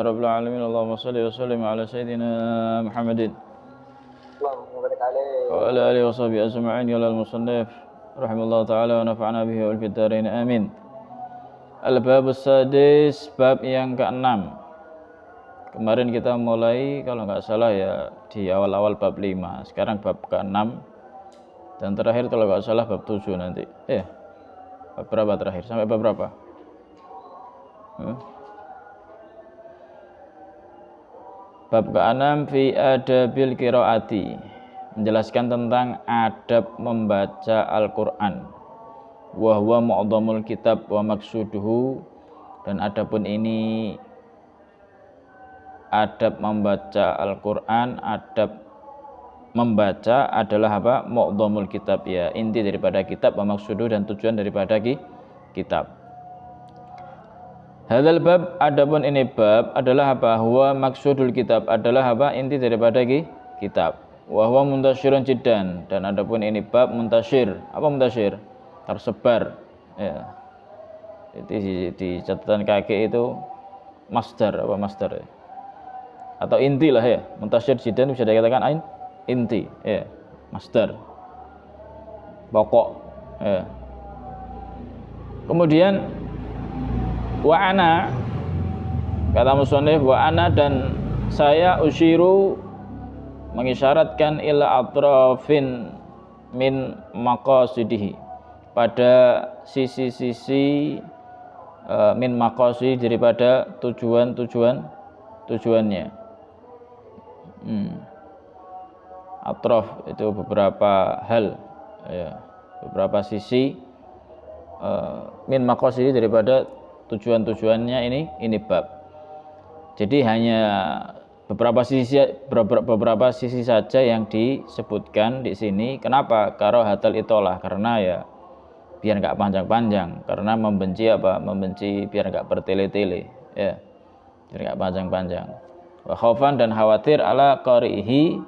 Alhamdulillah Rabbil Alamin. Allahumma salli wa sallim ala Sayyidina Muhammadin wa ala alihi wa sahbihi ajma'in. Ya al-musannif rahimahullah ta'ala wa nafa'ana bihi wal fid-dharain amin. Al-babus sadis, bab yang ke-6. Kemarin kita mulai kalau nggak salah ya di awal-awal bab 5. Sekarang bab ke-6 dan terakhir kalau nggak salah bab 7 nanti. Bab berapa terakhir? Sampai bab berapa? Bab ke-6 fi adabil qiraati, menjelaskan tentang adab membaca Al-Qur'an. Wa huwa mu'dhamul kitab wa maqsuduhu, dan adapun ini adab membaca Al-Qur'an, adab membaca adalah apa? Mu'dhamul kitab, ya inti daripada kitab, wa maqsuduhu, dan tujuan daripada kitab. Hadzal bab, adapun ini bab adalah apa? Huwa maksudul kitab, adalah apa? Inti daripada kitab. Wa huwa muntasyirun jiddan, dan adapun ini bab muntasyir. Apa muntasyir? Tersebar. Ya. Jadi di catatan kaki itu masdar, apa masdar ya? Atau inti lah ya. Muntasyir jiddan bisa dikatakan inti, ya. Masdar. Pokok, ya. Kemudian wa ana, kata musannif, wa ana, dan saya usyiru, mengisyaratkan ila atrafin min maqasidihi, pada sisi-sisi min maqasid, daripada tujuannya. Atraf itu beberapa hal, ya, beberapa sisi, min maqasid daripada tujuannya ini bab. Jadi hanya beberapa sisi saja yang disebutkan di sini. Kenapa? Karahatal itolah, karena ya biar enggak panjang-panjang, karena membenci biar enggak bertele-tele, ya. Biar enggak panjang-panjang. Wa khaufan, dan khawatir ala qarihi,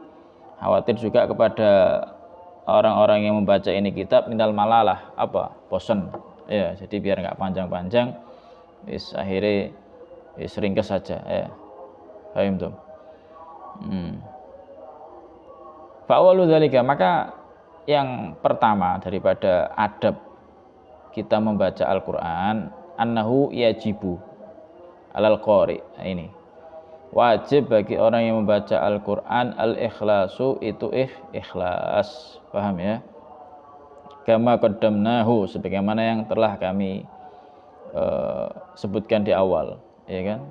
khawatir juga kepada orang-orang yang membaca ini kitab, minal malalah, bosan, ya. Jadi biar enggak panjang-panjang, akhirnya ringkas saja, ya. Paham tuh? Fa'awalu dzalika, maka yang pertama daripada adab kita membaca Al-Qur'an, annahu yajibu alal qari. Ini wajib bagi orang yang membaca Al-Qur'an al-ikhlasu, itu ikhlas. Paham ya? Kama qaddamnahu, sebagaimana yang telah kami sebutkan di awal, ya kan?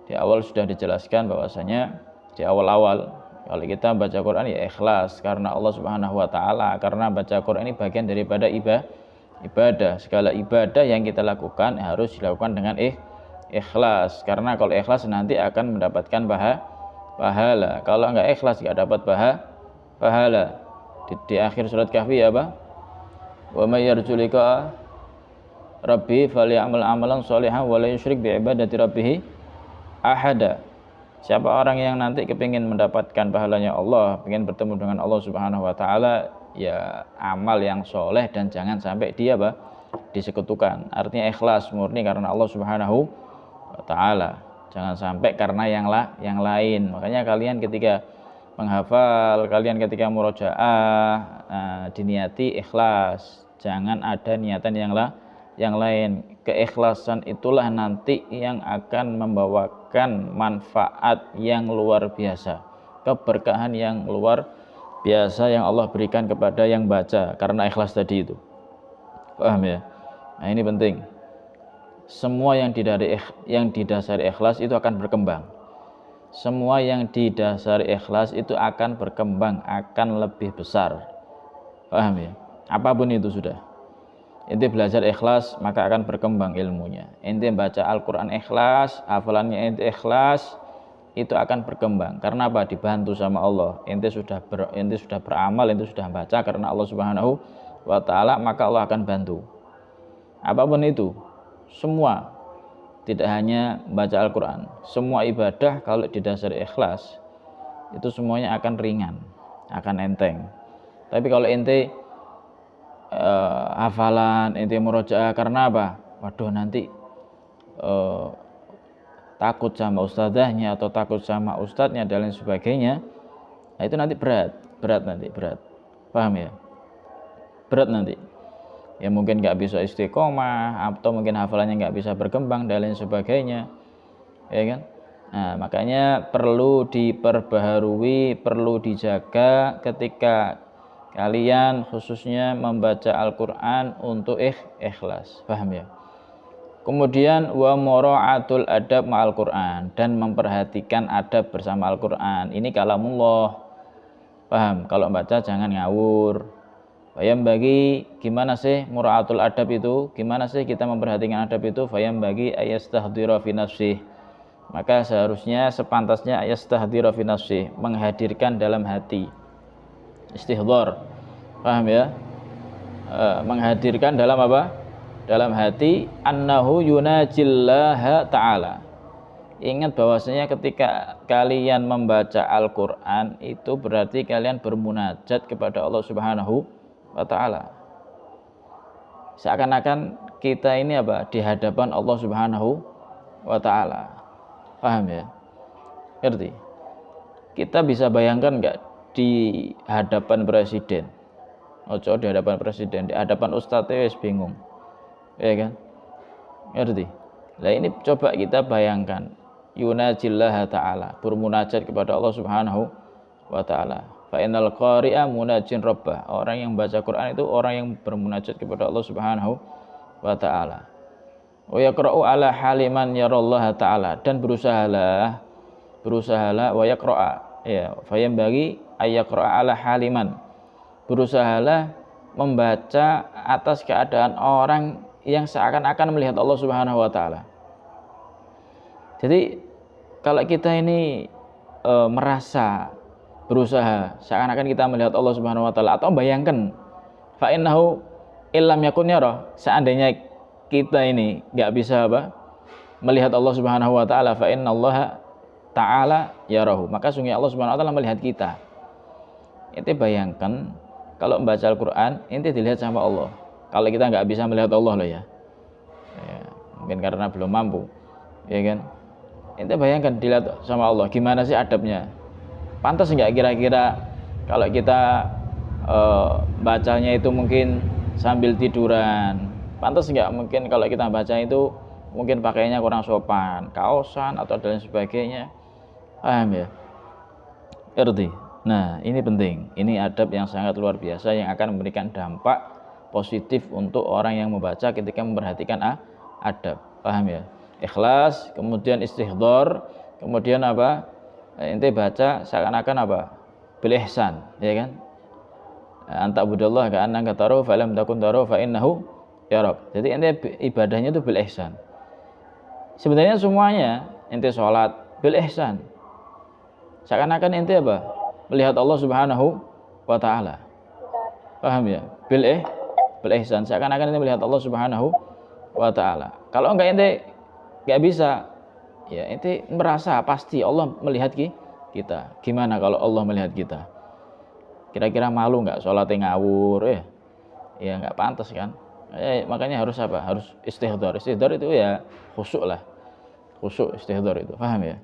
Di awal sudah dijelaskan bahwasanya di awal-awal kalau kita baca Quran ya ikhlas karena Allah Subhanahu wa taala, karena baca Quran ini bagian daripada ibadah. Segala ibadah yang kita lakukan harus dilakukan dengan ikhlas, karena kalau ikhlas nanti akan mendapatkan pahala. Kalau enggak ikhlas enggak dapat pahala. Di akhir surat Kahfi apa? Wa may yarju liqa Rabbi falyamal amalan sholihan wa la yusyrik bi ibadati rabbih ahada. Siapa orang yang nanti kepingin mendapatkan pahalanya Allah, ingin bertemu dengan Allah Subhanahu wa taala, ya amal yang soleh dan jangan sampai dia disekutukan. Artinya ikhlas murni karena Allah Subhanahu wa taala. Jangan sampai karena yang lain. Makanya kalian ketika menghafal, kalian ketika murojaah, diniati ikhlas. Jangan ada niatan yang lain. Keikhlasan itulah nanti yang akan membawakan manfaat yang luar biasa, keberkahan yang luar biasa yang Allah berikan kepada yang baca karena ikhlas tadi itu. Paham ya? Nah ini penting. Semua yang didasari ikhlas itu akan berkembang. Semua yang didasari ikhlas itu akan berkembang, akan lebih besar. Paham ya? Apapun itu sudah. Inti belajar ikhlas maka akan berkembang ilmunya. Inti baca Al-Quran ikhlas, hafalannya inti ikhlas, itu akan berkembang. Karena apa? Dibantu sama Allah. Inti sudah beramal, inti sudah baca karena Allah Subhanahu wa taala, maka Allah akan bantu. Apapun itu, semua, tidak hanya baca Al-Quran, semua ibadah kalau didasari ikhlas itu semuanya akan ringan, akan enteng. Tapi kalau inti hafalan, inti murojaah karena apa? Waduh nanti takut sama ustadzahnya atau takut sama ustadznya dan lain sebagainya, nah itu nanti berat nanti, paham ya, berat nanti ya, mungkin nggak bisa istiqomah atau mungkin hafalannya nggak bisa berkembang dan lain sebagainya, ya kan. Nah makanya perlu diperbaharui, perlu dijaga ketika kalian khususnya membaca Al-Quran untuk ikhlas, paham ya. Kemudian wa mura'atul adab ma'al Quran, dan memperhatikan adab bersama Al-Quran. Ini kalamullah, paham. Kalau baca jangan ngawur. Fayam bagi, gimana sih mura'atul adab itu, gimana sih kita memperhatikan adab itu? Fayam bagi ayastahdira fi nafsih, maka seharusnya sepantasnya ayastahdira fi nafsih, menghadirkan dalam hati. Istihdhar, paham ya. Menghadirkan dalam apa? Dalam hati, annahu yunajillaha ta'ala. Ingat bahwasanya ketika kalian membaca Al-Quran itu berarti kalian bermunajat kepada Allah Subhanahu wa ta'ala. Seakan-akan kita ini apa? Di hadapan Allah Subhanahu wa ta'ala. Paham ya? Ngerti? Kita bisa bayangkan enggak di hadapan presiden? Ojo di hadapan presiden, di hadapan ustadz wis bingung. Ya kan? Ngerti? Nah ini coba kita bayangkan, yunajillaha ta'ala, bermunajat kepada Allah Subhanahu wa ta'ala. Fa innal qari'a munajin rabbah, orang yang baca Quran itu orang yang bermunajat kepada Allah Subhanahu wa ta'ala. Wa yaqra'u ala haliman yarallaha ta'ala, dan berusahalah wa yaqra'a, ya, fayam bagi ayyaqra'a ala haliman, berusahalah membaca atas keadaan orang yang seakan-akan melihat Allah Subhanahu wa ta'ala. Jadi kalau kita ini merasa berusaha seakan-akan kita melihat Allah Subhanahu wa ta'ala, atau bayangkan fa innahu illam yakun yara, seandainya kita ini enggak bisa apa? Melihat Allah Subhanahu wa ta'ala, fa innallaha ta'ala yarahu, maka sungguh Allah Subhanahu wa ta'ala melihat kita. Ente bayangkan kalau membaca Al-Quran ente dilihat sama Allah. Kalau kita nggak bisa melihat Allah loh ya, mungkin karena belum mampu, ya kan. Ente bayangkan dilihat sama Allah, gimana sih adabnya? Pantas nggak kira-kira kalau kita bacanya itu mungkin sambil tiduran? Pantas nggak mungkin kalau kita baca itu mungkin pakainya kurang sopan, kaosan atau dan sebagainya, paham ya? Ngerti? Nah ini penting, ini adab yang sangat luar biasa yang akan memberikan dampak positif untuk orang yang membaca ketika memperhatikan adab, paham ya. Ikhlas, kemudian istihdhar, kemudian apa, ente baca seakan-akan apa, bil ihsan, ya kan. Anta budallah ka'annaka tarahu fa lam takun tarahu fa innahu yarak. Jadi ente ibadahnya itu bil ihsan. Sebenarnya semuanya ente sholat bil ihsan, seakan-akan ente apa, melihat Allah Subhanahu wa ta'ala, paham ya, bil ihsan, seakan-akan ente melihat Allah Subhanahu wa ta'ala. Kalau enggak ente enggak bisa, ya ente merasa pasti Allah melihat kita. Gimana kalau Allah melihat kita? Kira-kira malu enggak sholatnya ngawur? Ya enggak pantas kan. Makanya harus apa? Harus istihdhar. Istihdhar itu ya khusyuk lah. Khusyuk istihdhar itu, paham ya?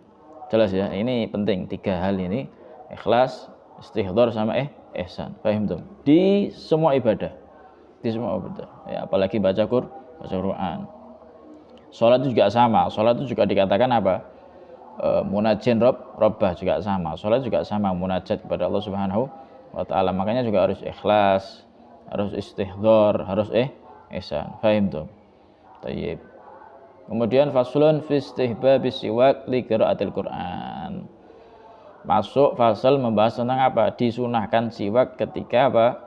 Jelas ya, ini penting, 3 hal ini, ikhlas, istihdhar sama ihsan. Paham tuh? Di semua ibadah. Di semua ibadah. Ya, apalagi baca Quran. Salat itu juga sama. Salat itu juga dikatakan apa? Munajin rabbah juga sama. Salat juga sama, munajat kepada Allah Subhanahu wa ta'ala. Makanya juga harus ikhlas, harus istihdhar, harus ihsan. Paham tuh? Tayyib. Kemudian faslun fi istihbabis siwak li qiraatil Quran. Masuk fasal membahas tentang apa? Disunahkan siwak ketika apa?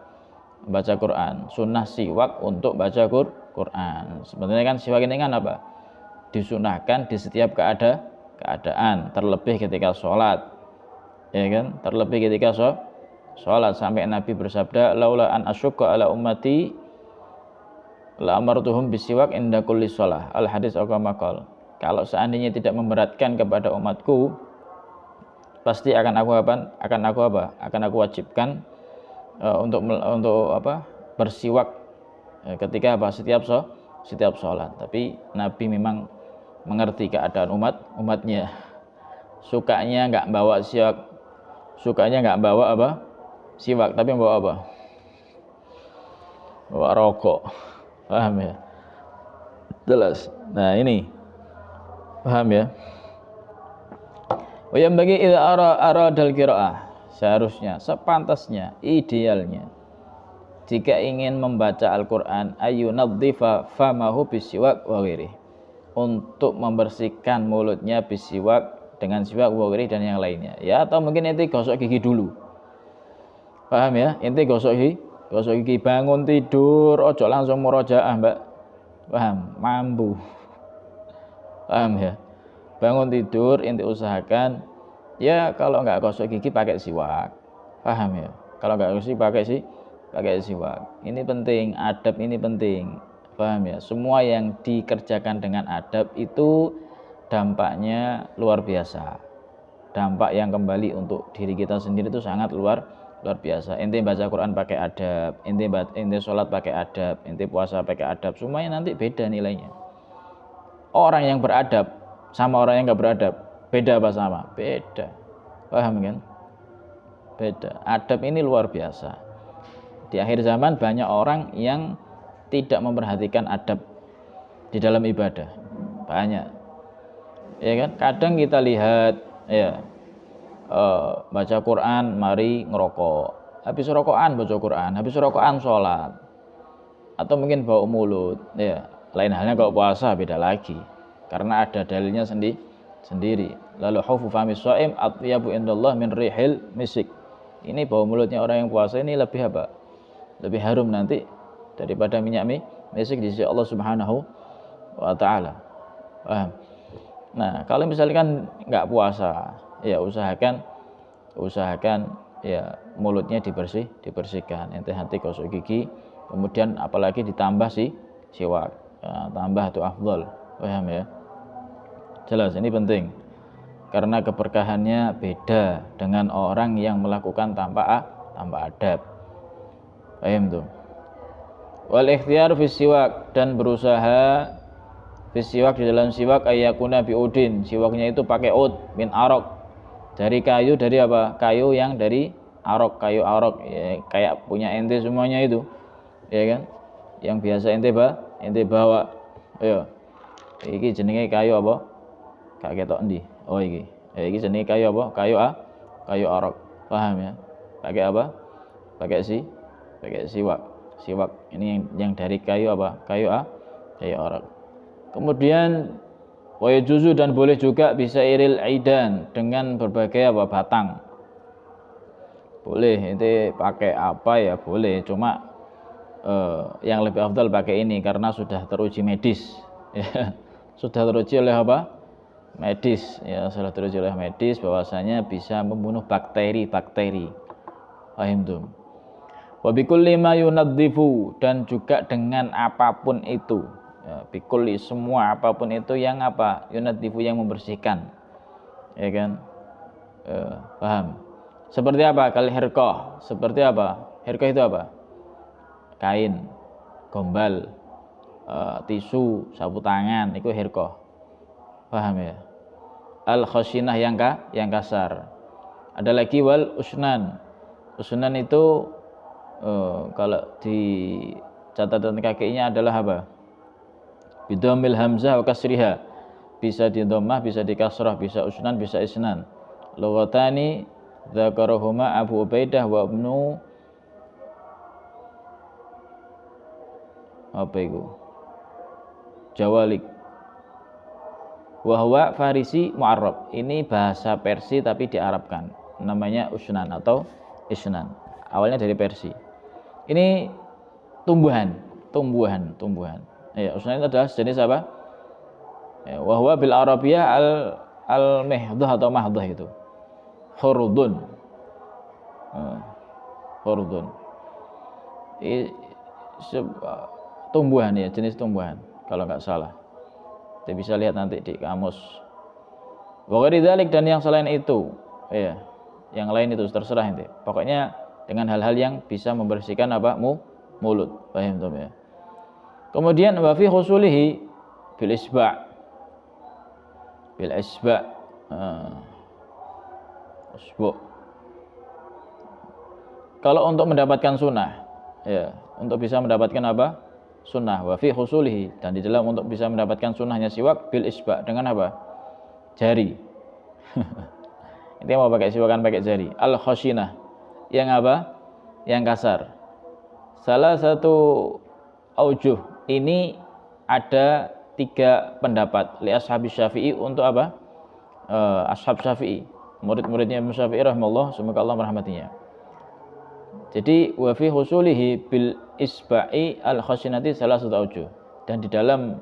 Baca Quran. Sunnah siwak untuk baca Quran. Sebenarnya kan siwak ini kan apa? Disunahkan di setiap keadaan, terlebih ketika sholat, ya kan? Terlebih ketika sholat, sampai Nabi bersabda, laula an asyukka ala ummati la amartuhum bisiwak inda kulli shalah. Al hadis aqamakal. Kalau seandainya tidak memberatkan kepada umatku, pasti akan aku wajibkan untuk apa? Bersiwak ketika apa? Setiap sholat. Tapi Nabi memang mengerti keadaan umatnya. Sukanya nggak bawa siwak, sukanya nggak bawa apa? Siwak, tapi bawa apa? Bawa rokok. Paham ya? Jelas. Nah, ini. Paham ya? Wa yang bagi idza aradal qiraah, seharusnya, sepantasnya, idealnya jika ingin membaca Al-Qur'an ayunadzifa famahu bisiwak wa ghairi, untuk membersihkan mulutnya bisiwak dengan siwak wa ghairi dan yang lainnya. Ya, atau mungkin inti gosok gigi dulu. Paham ya? Inti gosok gigi bangun tidur, ojo langsung murojaah, Mbak. Paham? Mampu. Paham ya? Bangun tidur inti usahakan ya kalau nggak gosok gigi pakai siwak. Paham ya? Kalau nggak gosok pakai siwak. Ini penting, adab ini penting. Paham ya? Semua yang dikerjakan dengan adab itu dampaknya luar biasa. Dampak yang kembali untuk diri kita sendiri itu sangat luar biasa. Ente baca Quran pakai adab, ente sholat pakai adab, ente puasa pakai adab, semuanya nanti beda nilainya. Orang yang beradab sama orang yang nggak beradab beda apa sama? Beda. Paham kan? Beda. Adab ini luar biasa. Di akhir zaman banyak orang yang tidak memperhatikan adab di dalam ibadah. Banyak. Ya kan? Kadang kita lihat ya baca Quran mari ngerokok. Habis rokokan baca Quran, habis rokokan sholat. Atau mungkin bau mulut, ya. Lain halnya kalau puasa beda lagi. Karena ada dalilnya sendiri. Lalu hufu famis shaim atyabu indallah min rihil misik. Ini bau mulutnya orang yang puasa ini lebih apa? Lebih harum nanti daripada minyak misik di sisi Allah Subhanahu wa taala. Paham? Nah, kalau misalkan enggak puasa, ya usahakan ya mulutnya dibersihkan. Ente hati gosok gigi, kemudian apalagi ditambah siwak. Ya, tambah itu afdal. Paham ya? Jelas ini penting. Karena keberkahannya beda dengan orang yang melakukan tanpa adab. Paham tuh? Wal ikhtiyar fi siwak, dan berusaha fi siwak, di dalam siwak ayakuna biudin, siwaknya itu pakai ud min arok, dari kayu, dari apa? Kayu yang dari arok, kayu arok ya, kayak punya ente semuanya itu. Ya kan? Yang biasa ente bawa. Ayo. Iki jenenge kayu apa? Kak ketok endi? Oh iki. Iki jenenge kayu apa? Kayu arok. Paham ya? Pakai apa? Pakai siwak. Siwak ini yang dari kayu apa? Kayu arok. Kemudian wa yajuzu, dan boleh juga bisa iril aidan, dengan berbagai apa? Batang. Boleh, ente pakai apa ya boleh, cuma yang lebih afdal pakai ini karena sudah teruji medis. Ya. Sudah teruji oleh apa? Medis. Ya, sudah teruji oleh medis bahwasanya bisa membunuh bakteri. Paham tuh? Wa bikulli ma yunadzifu, dan juga dengan apapun itu. Ya, bikulli, semua apapun itu yang apa? Yunadzifu, yang membersihkan. Ya kan? Paham? Seperti apa? Kal hirqah. Seperti apa? Hirqah itu apa? Kain, gombal, tisu, sapu tangan, itu hirqah. Paham ya? Al khashinah, yang kasar. Ada lagi wal usnan. Usnan itu kalau di catatan kakinya adalah apa? Bidhamil hamzah wa kasriha. Bisa di dhammah, bisa di kasrah, bisa usnan, bisa isnan. Lughatani dzakarahuma Abu Ubaidah wa Ibnu apa itu? Jawalik. Wahwa Farisi Mu'arrab. Ini bahasa Persia tapi diarabkan. Namanya usnan atau isnan. Awalnya dari Persia. Ini tumbuhan. Ya, usnan itu adalah jenis apa? Ya, wahwa bil Arabiyah al mihdah atau mahdah itu. Khurdun. Khurdun. Tumbuhan ya, jenis tumbuhan kalau nggak salah. Kita bisa lihat nanti di kamus. Wa ghairi dzalik, dan yang selain itu, ya. Yang lain itu terserah nanti. Pokoknya dengan hal-hal yang bisa membersihkan apa? Mulut. Paham tuh ya. Kemudian wa fi khusulihi bil isba'. bil isba. Usbu. Kalau untuk mendapatkan sunnah, ya, untuk bisa mendapatkan apa? Sunnah. Wa fi husulihi, dan di dalam untuk bisa mendapatkan sunnahnya siwak bil isba, dengan apa? Jari. Itu mau pakai siwakan pakai jari. Al khashinah, yang apa? Yang kasar. Salah satu aujuh ini ada 3 pendapat li ashabi Syafi'i, untuk apa? Ashab Syafi'i, murid-muridnya Imam Syafi'i rahimahullah, semoga Allah merahmatinya. Jadi wa fi husulihi bil isba'i al khashinati salah satu aujuh, dan di dalam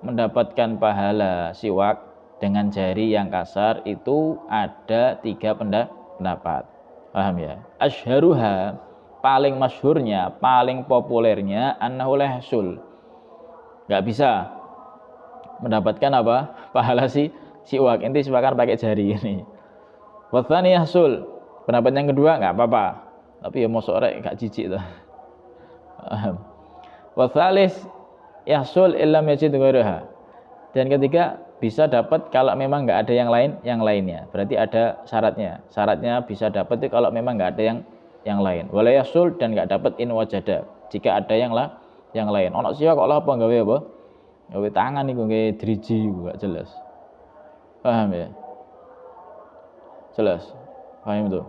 mendapatkan pahala siwak dengan jari yang kasar itu ada 3 pendapat. Paham ya? Asyharuha, paling masyhurnya, paling populernya, annahu la yahsul, enggak bisa mendapatkan apa? Pahala siwak. Inti siwakan pakai jari ini. Wa tsani yahsul, pendapat yang kedua enggak apa-apa, tapi ya mosok rek gak jijik tuh. Paham? Wa tsalis yahsul illam yajid ghairaha, dan ketiga bisa dapat kalau memang enggak ada yang lainnya. Berarti ada syaratnya. Syaratnya bisa dapat itu kalau memang enggak ada yang lain. Wala yahsul, dan enggak dapat in wajada, jika ada yang lain. Ono siwak kok apa gawe apa? Gawe tangan iku gawe driji enggak jelas. Paham ya? Jelas. Paham itu?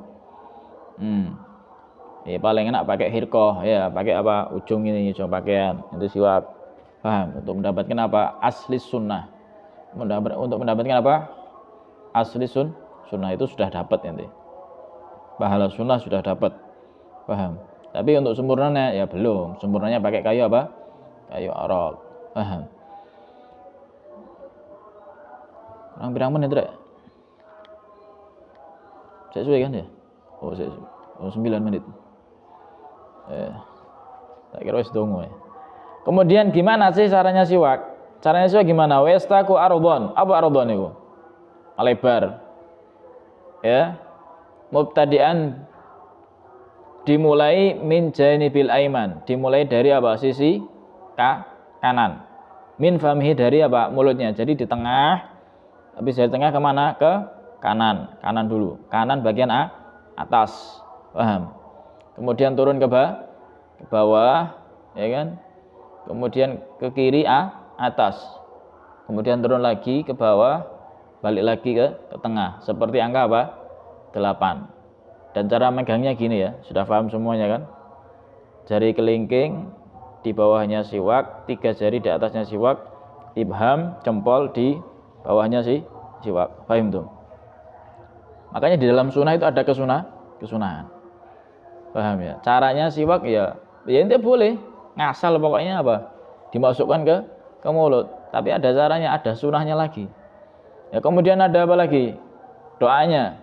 Ya paling enak pakai hirqah, ya pakai apa? Ujung ini ujung pakaian, itu siwak. Paham? Untuk mendapatkan apa? Asli sunnah. Untuk mendapatkan apa? Asli sunnah itu sudah dapat nanti. Pahala sunnah sudah dapat. Paham? Tapi untuk sempurnanya ya belum. Sempurnanya pakai kayu apa? Kayu arak. Paham? Kurang pirang menit rek? Sesuai kan ya? Oh, 9 menit. Tak kira wis dongo ya. Kemudian gimana sih caranya siwak? Caranya siwak gimana? Westaku ardhon. Apa ardhon itu? Lebar. Ya. Mubtadi'an, dimulai min janibil aiman, dimulai dari apa? Sisi kanan. Min famhi, dari apa? Mulutnya. Jadi di tengah. Habis dari tengah kemana? Ke kanan. Kanan dulu. Kanan bagian atas. Paham? Kemudian turun ke bawah, ya kan? Kemudian ke kiri atas. Kemudian turun lagi ke bawah, balik lagi ke tengah. Seperti angka apa? 8. Dan cara megangnya gini ya, sudah paham semuanya kan? Jari kelingking di bawahnya siwak, 3 jari di atasnya siwak, ibham, jempol di bawahnya siwak. Paham tuh? Makanya di dalam sunnah itu ada kesunahan. Paham ya? Caranya siwak ya intinya boleh ngasal, pokoknya apa? Dimasukkan ke mulut. Tapi ada caranya, ada sunnahnya lagi. Ya, kemudian ada apa lagi? Doanya.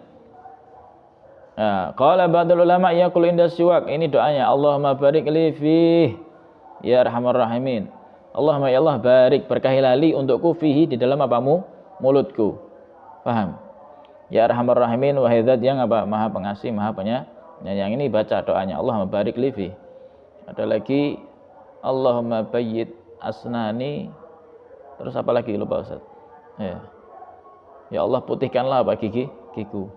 Qala ba'dul ulama yaqul inda siwak, ini doanya, Allahumma barik li fih ya arhamar rahimin. Allahumma ya Allah barik, berkahi untukku fihi, di dalam apamu? Mulutku. Paham? Ya arhamar rahimin, wahai zat yang apa? Maha pengasih, maha penyayang. Ini baca doanya, Allahumma barik li fih. Ada lagi Allahumma bayyid asnani. Terus apa lagi lupa Ustaz? Ya Allah putihkanlah apa? Gigiku.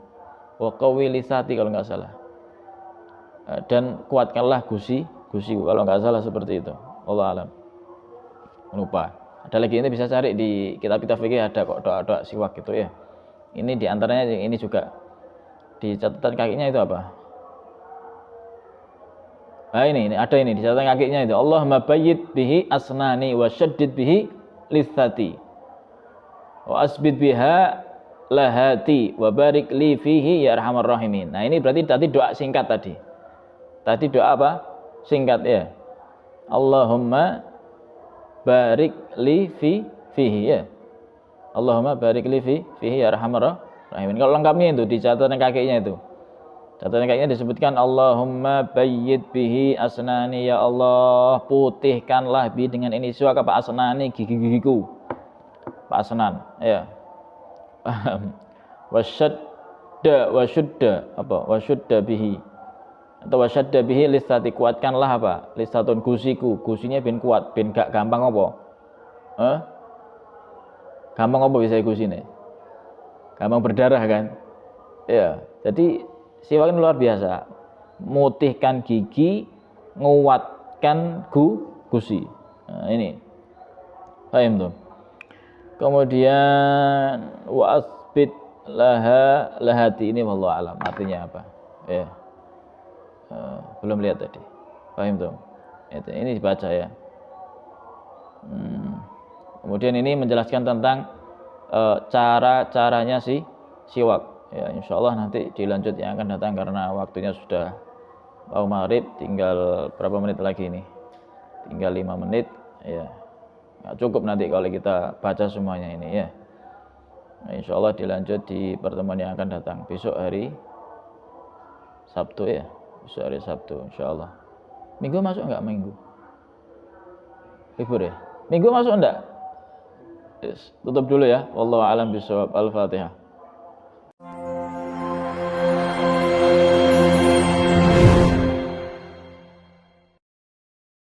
Wa qawi lisati kalau enggak salah. Dan kuatkanlah gusiku kalau enggak salah, seperti itu. Allah alam. Lupa. Ada lagi, ini bisa cari di kitab-kitab fikih, ada kok doa-doa siwak gitu ya. Ini diantaranya ini juga di catatan kakinya itu apa? Ini ada ini di catatan kakinya itu. Allahumma bayyid bihi asnani wa syaddid bihi lisati wa asbid biha lahati wa barik li fihi ya arhamar rahimin. Nah, ini berarti tadi doa singkat tadi. Tadi doa apa? Singkat ya. Allahumma barik li fihi ya. Allahumma barik li fihi ya arhamar rahimin. Kalau lengkapnya itu di catatan kakinya itu. Catatan kakinya disebutkan Allahumma bayyid bihi asnani, ya Allah putihkanlah bi dengan ini siwak apa? Asnani, gigi-gigiku. Pak Asnan ya. Wasyudda bihi atau wasyadda bihi listati, kuatkanlah apa? Listatun gusiku, gusinya bin kuat, bin gak gampang apa? Gampang apa bisa gusine? Gampang berdarah kan? Ya, jadi siwak ini luar biasa. Mutihkan gigi, nguatkan gusi. Nah, ini. Paham tuh. Kemudian wa asbit lahati ini wallahu alam. Artinya apa? Ya. Belum lihat tadi. Paham tuh. Ini dibaca ya. Kemudian ini menjelaskan tentang cara-caranya siwak. Ya, insya Allah nanti dilanjut yang akan datang karena waktunya sudah mau maghrib, tinggal berapa menit lagi ini? Tinggal 5 menit. Ya, nggak cukup nanti kalau kita baca semuanya ini ya. Nah, insya Allah dilanjut di pertemuan yang akan datang besok hari Sabtu ya. Besok hari Sabtu insya Allah. Minggu masuk enggak minggu? Libur ya? Minggu masuk enggak? Yes. Tutup dulu ya. Wallahu a'lam bishawab. Al-Fatihah.